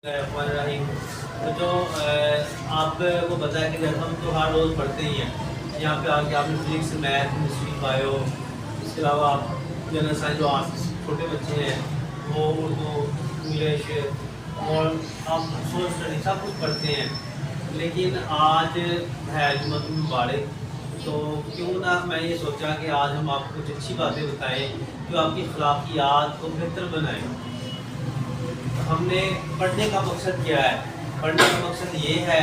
रहीम। तो जो आपको पता है कि जब हम तो हर रोज़ पढ़ते ही हैं, यहाँ पे आके आपने फिजिक्स मैथ हिस्ट्री बायो, इसके अलावा आप जनरल साइंस जो आप छोटे बच्चे हैं वो उर्दू इंग्लिश और आप सोशल स्टडी सब कुछ पढ़ते हैं। लेकिन आज है जुम्मतुल मुबारक, तो क्यों ना मैं ये सोचा कि आज हम आपको कुछ अच्छी बातें बताएं जो आपकी अखलाकियात को बेहतर बनाएं। हमने पढ़ने का मकसद क्या है? पढ़ने का मकसद ये है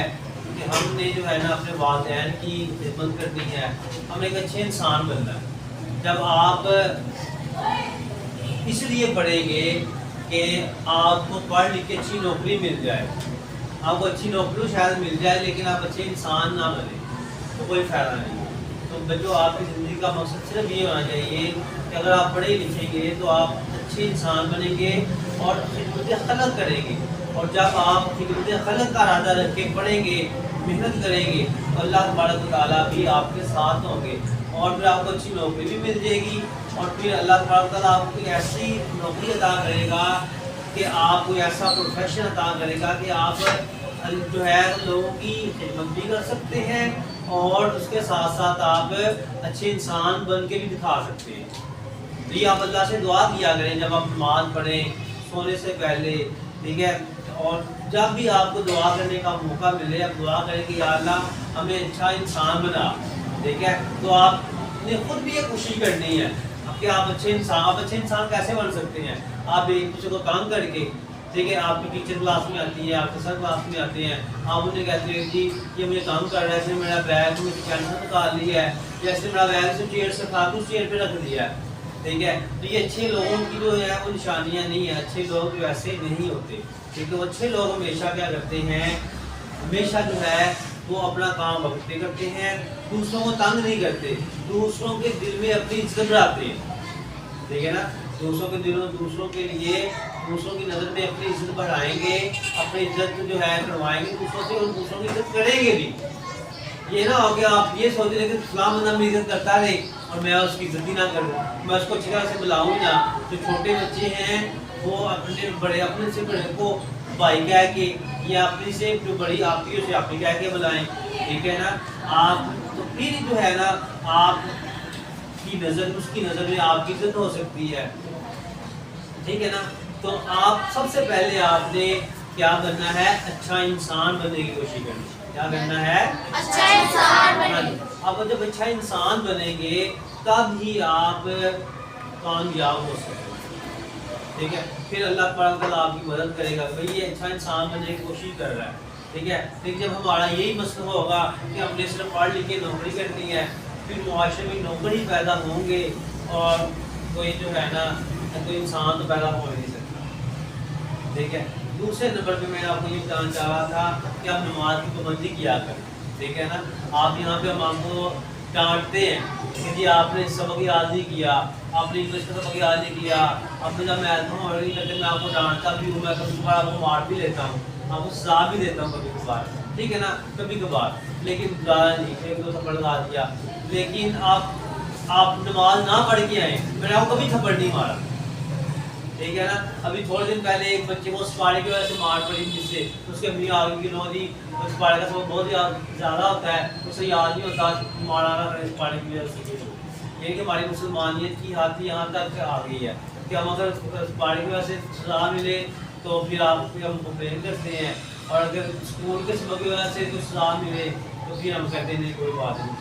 कि हमने जो है ना अपने वालिदैन की खिदमत करनी है, हमने एक अच्छे इंसान बनना है। जब आप इसलिए पढ़ेंगे कि आपको पढ़ लिख के अच्छी नौकरी मिल जाए, आपको अच्छी नौकरी शायद मिल जाए लेकिन आप अच्छे इंसान ना बने तो कोई फ़ायदा नहीं। तो बच्चों, आपकी ज़िंदगी का मकसद सिर्फ ये होना चाहिए कि अगर आप पढ़े लिखेंगे तो आप अच्छे इंसान बनेंगे और खिदमत खलक करेंगे। और जब आप खिदमत खलक का इरादा रख के पढ़ेंगे, मेहनत करेंगे तो अल्लाह तबारक व तआला भी आपके साथ होंगे और फिर आपको अच्छी नौकरी भी मिल जाएगी। और फिर अल्लाह तबारक व तआला आपको ऐसी नौकरी अता करेगा कि आपको ऐसा प्रोफेशन अता करेगा कि आप जो है लोगों की खिदमत भी कर सकते हैं और उसके साथ साथ आप अच्छे इंसान बन के भी दिखा सकते हैं। तो ये आप अल्लाह से दुआ किया करें जब आप नमाज पढ़ें सोने से पहले, ठीक है। और जब भी आपको दुआ करने का मौका मिले आप दुआ करें कि या अल्लाह हमें अच्छा इंसान बना, ठीक है। तो आपने खुद भी ये कोशिश करनी है कि आप अच्छे इंसान कैसे बन सकते हैं? आप एक दूसरे को काम करके, ठीक है। आपकी टीचर क्लास में आती है, आपके सर क्लास में आते हैं, आप उन्हें कहते हैं जी ये मुझे काम कर रहा है, इसने मेरा बैग मुझे कैंसर निकाल लिया है, जैसे मेरा बैग से चेयर से खा उस चेयर पर रख दिया है, ठीक है। तो ये अच्छे लोगों की जो है वो निशानियाँ नहीं है। अच्छे लोग वैसे नहीं होते, ठीक है। अच्छे लोग हमेशा क्या करते हैं, हमेशा जो है वो अपना काम वक्त पे करते हैं, दूसरों को तंग नहीं करते, दूसरों के दिल में अपनी इज्जत बढ़ाते हैं, ठीक है ना। दूसरों के दिलों दूसरों के लिए दूसरों की नज़र में अपनी इज्जत बढ़ाएंगे, अपनी इज्जत जो है करवाएंगे दूसरों से और दूसरों की इज्जत करेंगे भी। ये ना हो कि आप ये सोच रहे कि फलां बंदा मेरी इज्जत करता रहे और मैं उसकी इज्जत ही ना करूँ, मैं उसको अच्छी तरह से बुलाऊँ ना। जो छोटे बच्चे हैं वो अपने से बड़े को भाई कह के या अपनी से जो बड़ी आपकी उसे आपकी कह के बुलाएं, ठीक है ना। आप तो फिर जो है ना आपकी नज़र उसकी नज़र में आपकी इज्जत हो सकती है, ठीक है ना। तो आप सबसे पहले आपने क्या करना है, अच्छा इंसान बनने की कोशिश करनी है। क्या करना है? अच्छा इंसान बने। अब जब अच्छा इंसान बनेंगे तब ही आप कामयाब हो सकते हैं, ठीक है। फिर अल्लाह ताला आपकी मदद करेगा, भाई ये अच्छा इंसान बनने की कोशिश कर रहा है, ठीक है। लेकिन जब हमारा यही मसला होगा कि हमने सिर्फ पढ़ लिख के नौकरी करनी है, फिर मुआशरे में नौकरी पैदा होंगे और कोई जो है ना कोई इंसान तो पैदा हो नहीं सकता, ठीक है। दूसरे नंबर पे मैं आपको ये बताना चाह रहा था कि आप नमाज की पाबंदी किया करें, ठीक है ना। आप यहाँ पे हम आपको डांटते हैं कि जी आपने सबक याद नहीं किया, आपने इंग्लिश का सबक याद नहीं किया, आपने जब मैथ में ऑलरेडी करते मैं आपको डांटता भी हूँ, मैं कभी कभार आपको मार भी लेता हूँ, आपको सजा भी देता हूँ कभी कभार, ठीक है ना, कभी कभार, लेकिन ज़्यादा नहीं, एक दो थप्पड़ लगा दिया। लेकिन आप नमाज ना पढ़ के आए, मैंने आपको कभी थप्पड़ नहीं मारा, ठीक है ना। अभी थोड़े दिन पहले एक बच्चे को सपाड़े की वजह से मार पड़ी, जिससे उसके अम्मी आ गई कि नो जी सपाड़े का सबक बहुत ज़्यादा होता है, उसे याद नहीं होता मारा ना करें सपाड़े की वजह से। ये कि हमारी मुसलमानियत की हाथ यहाँ तक आ गई है कि हम अगर सपाड़े की वजह से सजा मिले तो फिर आप हम कंप्लेन करते हैं, और अगर स्कूल के सबक की वजह से कुछ सजा मिले तो फिर हम कहते नहीं कोई बात नहीं,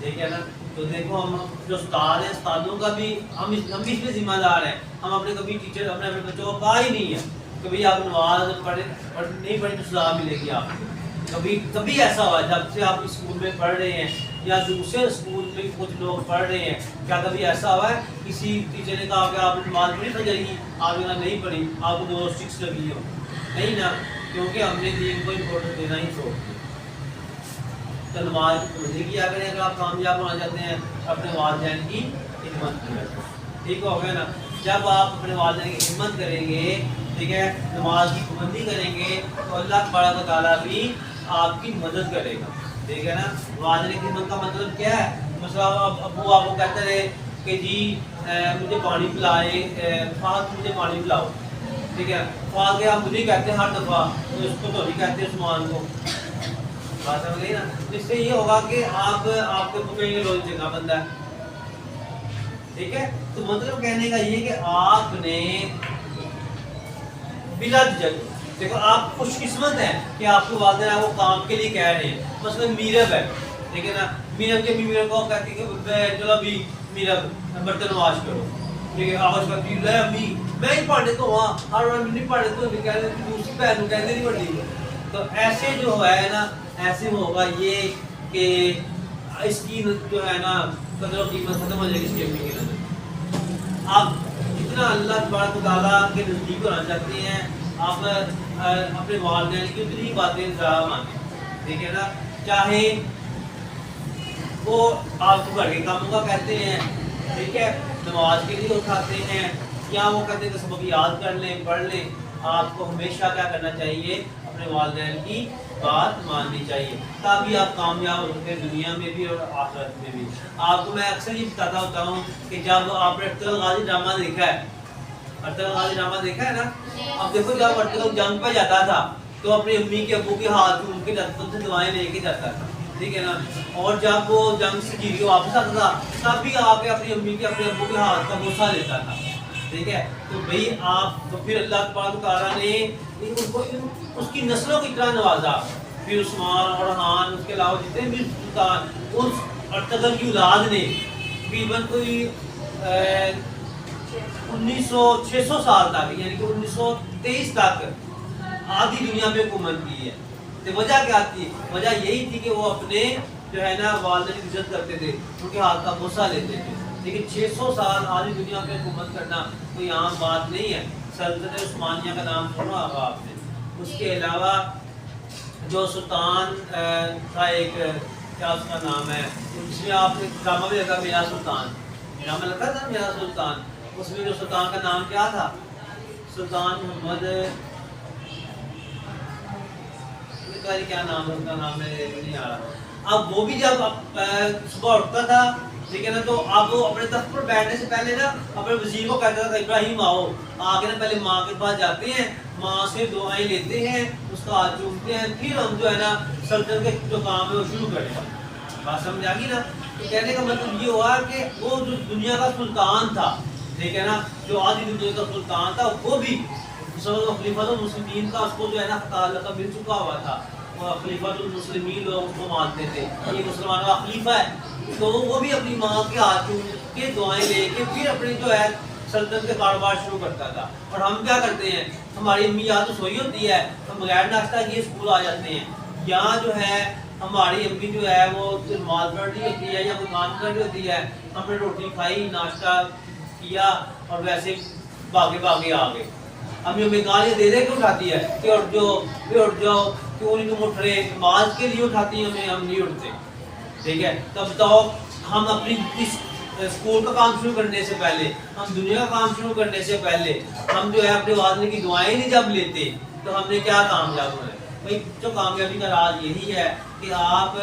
ठीक है ना। तो देखो हम जो उस्ताद हैं, उस्तादों का भी हम भी इसमें जिम्मेदार हैं। हम अपने कभी टीचर अपने बच्चों को कहा ही नहीं है कभी आप नमाज नहीं पढ़े तो सजा मिलेगी आपको। कभी ऐसा हुआ जब से आप स्कूल में पढ़ रहे हैं या दूसरे स्कूल में कुछ लोग पढ़ रहे हैं, क्या कभी ऐसा हुआ है किसी टीचर ने कहा कि आप नमाज पढ़ी फजर की, आप यहाँ नहीं पढ़ी, आपको 2 स्टिक्स लगी हो? नहीं ना, क्योंकि हमने दीन को इम्पोर्टेंस देना ही छोड़ दिया। तो नमाज पाबंदी किया करें अगर आप कामयाब होना चाहते हैं, अपने वालिदैन की खिदमत करें, ठीक हो गया ना। जब आप अपने वालिदैन की खिदमत करेंगे, ठीक है, नमाज की पाबंदी करेंगे तो अल्लाह तबारक व तआला भी आपकी मदद करेगा, ठीक है ना। वालिदैन की खिदमत का मतलब क्या है? मतलब अबू आपको कहते रहे कि जी मुझे पानी पिलाए, मुझे पानी पिलाओ, ٹھیک ہے فال کے آپ مجھے کہتے ہیں ہر دفعہ تو اس کو تو نہیں کہتے عثمان کو. بات سمجھ گئی نا. اس سے یہ ہوگا کہ آپ کے پکڑیں گے لوگ جگہ بندہ ہے. ٹھیک ہے تو مطلب کہنے کا یہ کہ آپ نے بلا جھجک دیکھو آپ خوش قسمت ہیں کہ آپ کے والدین آپ کو کام کے لیے کہہ رہے ہیں. مثلا میرب ہے ٹھیک ہے نا. میرب کے میرب کو کہتی ہے کہ چلو ابھی میرب برتن واش کرو. ٹھیک ہے آواز کرتی ہے امی میں ہی پڑھ دیتا ہوں ہر بار نہیں پڑھ دیتا ہوں کہہ رہے دوسری بہن کہتے نہیں پڑھی. تو ایسے جو ہے نا ایسے ہوگا یہ کہ اس کی جو ہے نا قدر و قیمت ختم ہو جائے گی اس کی امی کی نظر. آپ جتنا اللہ تبارک و تعالیٰ کے نزدیک ہونا چاہتے ہیں آپ اپنے والدین کی اتنی باتیں ذرا مانیں. ٹھیک ہے نا. چاہے وہ آپ کو گھر کے کاموں کا کہتے ہیں ٹھیک ہے نماز کے لیے اٹھاتے ہیں یا وہ کہتے ہیں کہ سبق یاد کر لیں پڑھ لیں. آپ کو ہمیشہ کیا کرنا چاہیے اپنے والدین کی بات ماننی چاہیے تاکہ آپ کامیاب ہو سکیں دنیا میں بھی اور آخرت میں بھی. آپ کو میں اکثر یہ بتاتا ہوتا ہوں کہ جب آپ نے ارطغرل غازی ڈرامہ دیکھا ہے ارطغرل غازی ڈرامہ دیکھا ہے نا. اب دیکھو جب ارطغرل جنگ پہ جاتا تھا تو اپنی امی کے ابو کے ہاتھ چوم کے جاتا تھا دعائیں لے کے جاتا تھا. ٹھیک ہے نا. اور جب وہ جنگ سے جیت کے واپس آتا تھا تب بھی آ کے اپنی امی کے اپنے ابو کے ہاتھ کا بوسہ لیتا تھا. ٹھیک ہے. تو بھئی آپ تو پھر اللہ تبارک و تعالیٰ نے اس کی نسلوں کی طرح نوازا. پھر عثمان اور ہان اس کے علاوہ جتنے بھی سلطان اس ارطغرل کی اولاد نے تقریباً کوئی 600 سال تک یعنی کہ 1923 تک آدھی دنیا میں حکومت کی ہے. تو وجہ کیا تھی؟ وجہ یہی تھی کہ وہ اپنے جو ہے نا والدین کی عزت کرتے تھے ان کے ہاتھ کا بوسہ لیتے تھے. لیکن 600 سال آدھی دنیا میں حکومت کرنا کوئی عام بات نہیں ہے. سلطنت عثمانیہ کا نام سنا ہوگا آپ نے. اس کے علاوہ جو سلطان تھا ایک کیا اس کا نام ہے اس میں آپ نے ڈرامہ بھی لگا میرا سلطان ڈرامہ لگا تھا میرا سلطان. اس میں جو سلطان کا نام کیا تھا سلطان محمد کیا نام ہے اس کا نام نہیں آ رہا. اب وہ بھی جب صبح اٹھتا تھا ٹھیک ہے نا تو اب وہ اپنے تخت پر بیٹھنے سے پہلے نا اپنے وزیر کو کہتا تھا ابراہیم آؤ آ کے نا پہلے ماں کے پاس جاتے ہیں ماں سے دعائیں لیتے ہیں اس کا ہاتھ چومتے ہیں پھر ہم جو ہے نا سلطنت کے جو کام ہے وہ شروع کریں. بات سمجھ آ گئی نا. تو کہنے کا مطلب یہ ہوا کہ وہ جو دنیا کا سلطان تھا ٹھیک ہے نا جو آدھی دنیا کا سلطان تھا وہ بھی خلیفۃ المسلمین کا اس کو جو ہے نا تعلق مل چکا ہوا تھا. خلیفۃ المسلمین لوگ اس کو مانتے تھے یہ مسلمانوں کا خلیفہ ہے. تو وہ بھی اپنی ماں کے ہاتھ چوم کے دعائیں لے کے پھر اپنی جو ہے سلطنت کے کاروبار شروع کرتا تھا. اور ہم کیا کرتے ہیں ہماری امی یا تو سوئی ہوتی ہے ہم بغیر ناشتہ کیے اسکول آ جاتے ہیں یا جو ہے ہماری امی جو ہے وہ نماز پڑھ رہی ہوتی ہے یا کوئی کام کر رہی ہوتی ہے ہم نے روٹی کھائی ناشتہ کیا اور ویسے بھاگے آ گئے. امی ہمیں گالیاں دے کے اٹھاتی ہے کہ اٹھ جاؤ کیوں نہیں تم اٹھ رہے. نماز کے لیے اٹھاتی ہیں ہم نہیں اٹھتے. ٹھیک ہے. تب بتاؤ ہم اپنی اس اسکول کا کام شروع کرنے سے پہلے ہم دنیا کا کام شروع کرنے سے پہلے ہم جو ہے اپنے والدین کی دعائیں نہیں جب لیتے تو ہم نے کیا کامیاب ہونا ہے. بھائی جو کامیابی کا راز یہی ہے کہ آپ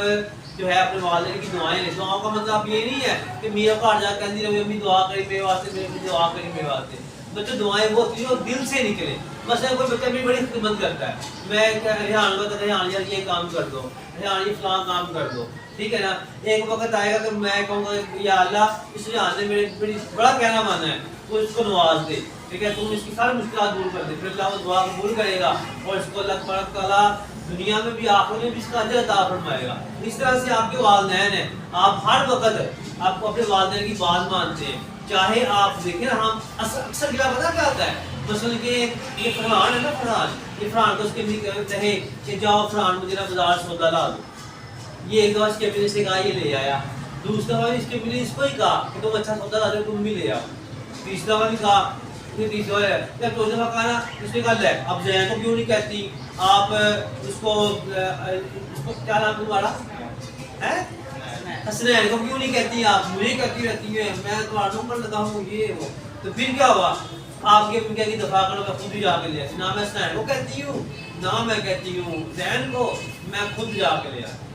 جو ہے اپنے والدین کی دعائیں لیں. دعاؤں کا مطلب یہ نہیں ہے کہ میرا گھر جا کے کہتی رہے امی دعا کری میرے واسطے میری دعا کری میرے واسطے. بچے دعائیں وہ ہوتی ہیں اور دل سے نکلے. مثلا کوئی بچہ بھی بڑی خدمت کرتا ہے میں ریحان کو ریحان یار یہ کام کر دو ریحان یہ فلاں کام کر دو. ٹھیک ہے نا. ایک وقت آئے گا کہ میں کہوں گا یا اللہ اس ریحان نے میرے بڑا کہنا مانا ہے تو اس کو نواز دے. ٹھیک ہے. تم اس کی ساری مشکلات دور کر دے. پھر اللہ وہ دعا قبول کرے گا اور اس کو اللہ تبارک تعالیٰ دنیا میں بھی آخرت میں بھی اس کا اجر عطا فرمائے گا. اس طرح سے آپ کے والدین ہیں آپ ہر وقت آپ کو اپنے والدین کی بات مانتے ہیں. چاہے آپ دیکھیں ہم اکثر کیا پتا کیا ہوتا ہے مثلا کہ یہ فرحان ہے نا فرحان کو اس کے بھی کہے کہ جاؤ فرحان مجھے نا بازار سودا لا دو. یہ ایک دفعہ اس کے ملے سے کہا یہ لے آیا. دوسری دفعہ اس کے ملے اس کو ہی کہا کہ تم اچھا سودا لا دو تم بھی لے آؤ. تیسری دفعہ بھی کہا تیسری دفعہ چوتھی دفعہ کہا نا اس نے کہا لے اب زین کو کیوں نہیں کہتی آپ اس کو کیا نام تمہارا ہے حسنین کو کیوں نہیں کہتی آپ مجھے کہتی رہتی ہیں میں تمہاروں پر لگا ہوں یہ وہ. تو پھر کیا ہوا آپ کے کہہ کی دفاع کرو میں خود ہی جا کے لے آتی. نہ میں حسنین کو کہتی ہوں نہ میں کہتی ہوں زین کو میں خود جا کے لے آتی.